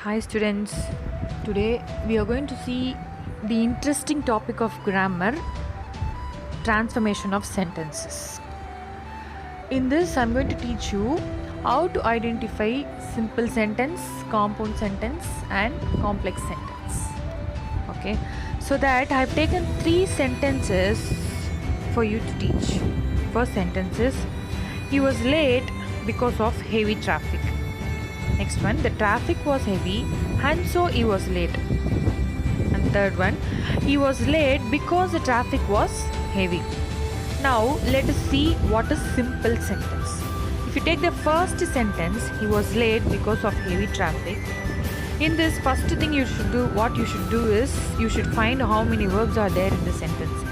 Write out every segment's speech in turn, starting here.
Hi students, today we are going to see the interesting topic of grammar, transformation of sentences. In this I'm going to teach you how to identify simple sentence, compound sentence and complex sentence. Okay, so that I've taken 3 sentences for you to teach. First sentence is, he was late because of heavy traffic. Next one, the traffic was heavy and so he was late. And third one, he was late because the traffic was heavy. Now let us see what is simple sentence. If you take the first sentence, he was late because of heavy traffic. In this, first thing you should do is you should find how many verbs are there in the sentence.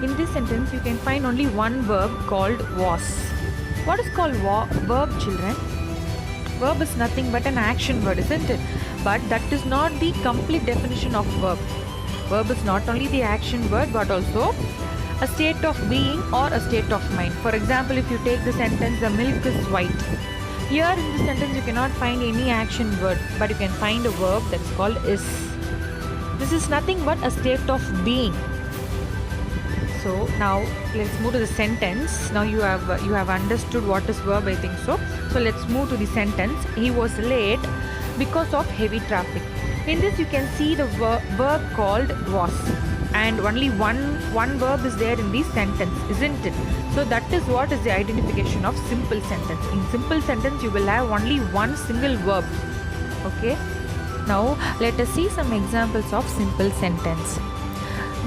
In this sentence, you can find only one verb called was. What is called verb, children? Verb is nothing but an action word, isn't it? But that is not the complete definition of verb. Verb is not only the action word but also a state of being or a state of mind. For example, if you take the sentence, the milk is white. Here in this sentence you cannot find any action word, but you can find a verb that's called is. This is nothing but a state of being. So now let's move to the sentence. Now you have understood what is verb, I think so. So let's move to the sentence. He was late because of heavy traffic. In this you can see the verb called was, and only one verb is there in the sentence, isn't it? So that is what is the identification of simple sentence. In simple sentence you will have only one single verb. Okay. Now let us see some examples of simple sentence.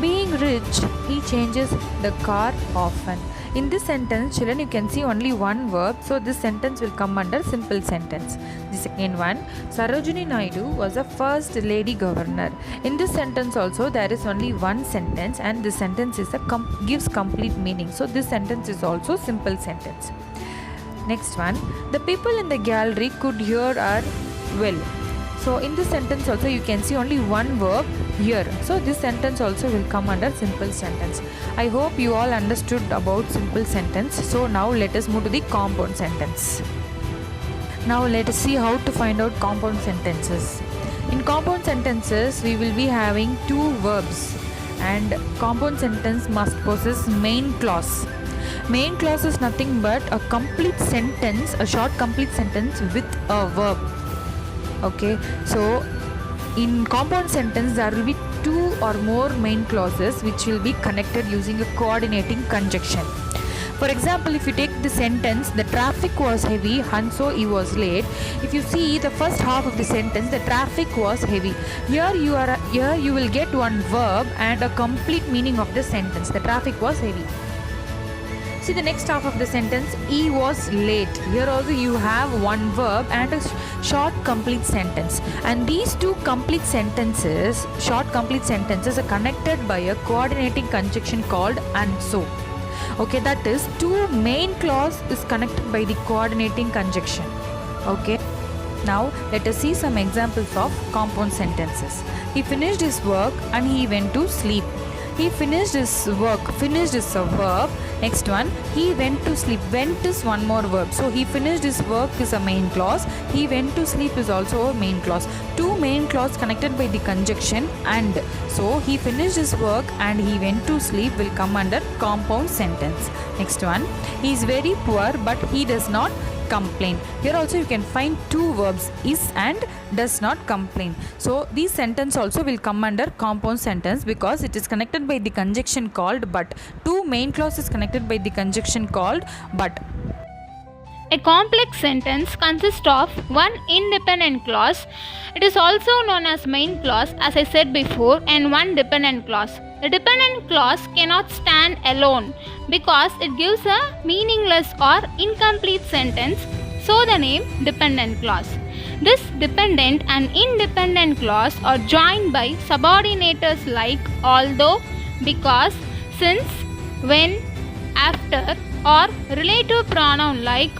Being rich, he changes the car often. In this sentence, children, you can see only one verb, so this sentence will come under simple sentence. The second one, Sarojini Naidu was the first lady governor. In this sentence also, there is only one sentence, and this sentence is gives complete meaning. So this sentence is also simple sentence. Next one, the people in the gallery could hear her well. So in this sentence also you can see only one verb here. So this sentence also will come under simple sentence. I hope you all understood about simple sentence. So now let us move to the compound sentence. Now let us see how to find out compound sentences. In compound sentences we will be having two verbs, and compound sentence must possess main clause. Main clause is nothing but a complete sentence, a short complete sentence with a verb. Okay, so in compound sentence there will be two or more main clauses which will be connected using a coordinating conjunction. For example, if you take the sentence, the traffic was heavy and so he was late. If you see the first half of the sentence, the traffic was heavy. Here you will get one verb and a complete meaning of the sentence. The traffic was heavy. See the next half of the sentence, he was late. Here also you have one verb and a short complete sentence. And these two complete sentences, short complete sentences, are connected by a coordinating conjunction called and so. Okay, that is two main clause is connected by the coordinating conjunction. Okay. Now let us see some examples of compound sentences. He finished his work and he went to sleep. He finished his work. Finished is a verb. Next one, he went to sleep. Went is one more verb. So he finished his work is a main clause. He went to sleep is also a main clause. Two main clause connected by the conjunction and. So he finished his work and he went to sleep will come under compound sentence. Next one, he is very poor but he does not complain. Here also you can find two verbs, is and does not complain. So these sentence also will come under compound sentence because it is connected by the conjunction called but. Two main clauses connected by the conjunction called but. A complex sentence consists of one independent clause. It is also known as main clause, as I said before, and one dependent clause. The dependent clause cannot stand alone because it gives a meaningless or incomplete sentence, so the name dependent clause. This dependent and independent clause are joined by subordinators like although, because, since, when, after, or relative pronoun like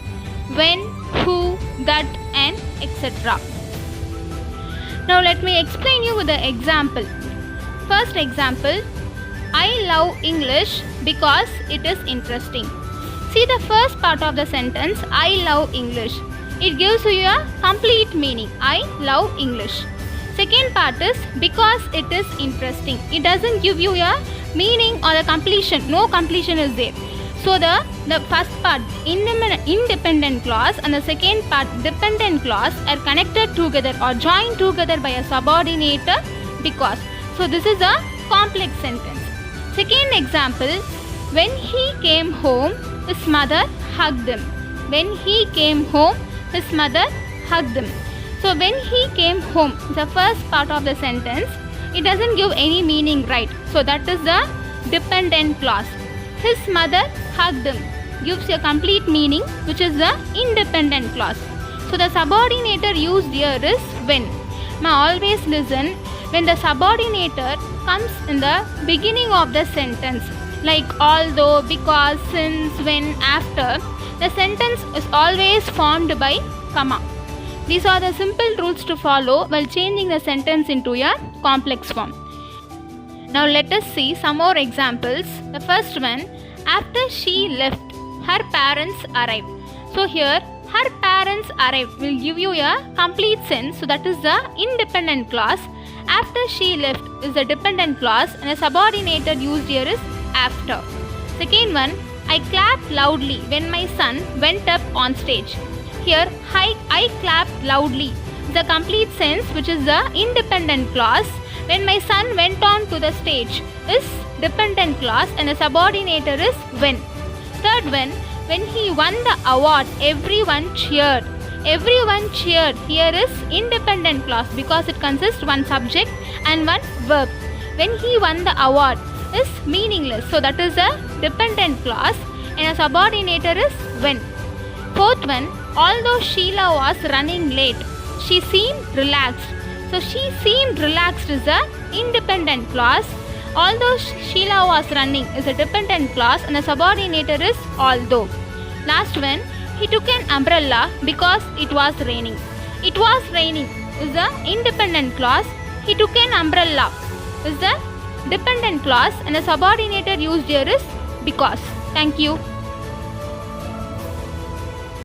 when, who, that, and etc. Now let me explain you with the example. First example, I love English because it is interesting. See the first part of the sentence, I love English. It gives you a complete meaning. I love English. Second part is because it is interesting. It doesn't give you a meaning or a completion. No completion is there. So the first part independent clause and the second part dependent clause are connected together or joined together by a subordinator because. So this is a complex sentence. Second example, when he came home, his mother hugged him. When he came home, his mother hugged him. So when he came home, the first part of the sentence, it doesn't give any meaning, right? So that is the dependent clause. His mother hugged him gives a complete meaning, which is the independent clause. So the subordinator used here is when. Now always listen when the subordinator comes in the beginning of the sentence, like although, because, since, when, after, the sentence is always formed by comma. These are the simple rules to follow while changing the sentence into a complex form. Now let us see some more examples. The first one, after she left, her parents arrived. So here, her parents arrived will give you a complete sense. So that is the independent clause. After she left is the dependent clause and the subordinator used here is after. Second one, I clapped loudly when my son went up on stage. Here, I clapped loudly. The complete sense, which is the independent clause, when my son went on to the stage is dependent clause and the subordinator is when. Third one, when he won the award, everyone cheered. Everyone cheered here is independent clause because it consists one subject and one verb. When he won the award is meaningless. So that is a dependent clause and a subordinator is when. Fourth one, although Sheila was running late, she seemed relaxed. So she seemed relaxed is a independent clause. Although Sheila was running is a dependent clause and the subordinator is although. Last one, he took an umbrella because it was raining. It was raining is the independent clause. He took an umbrella is the dependent clause and the subordinator used here is because. Thank you.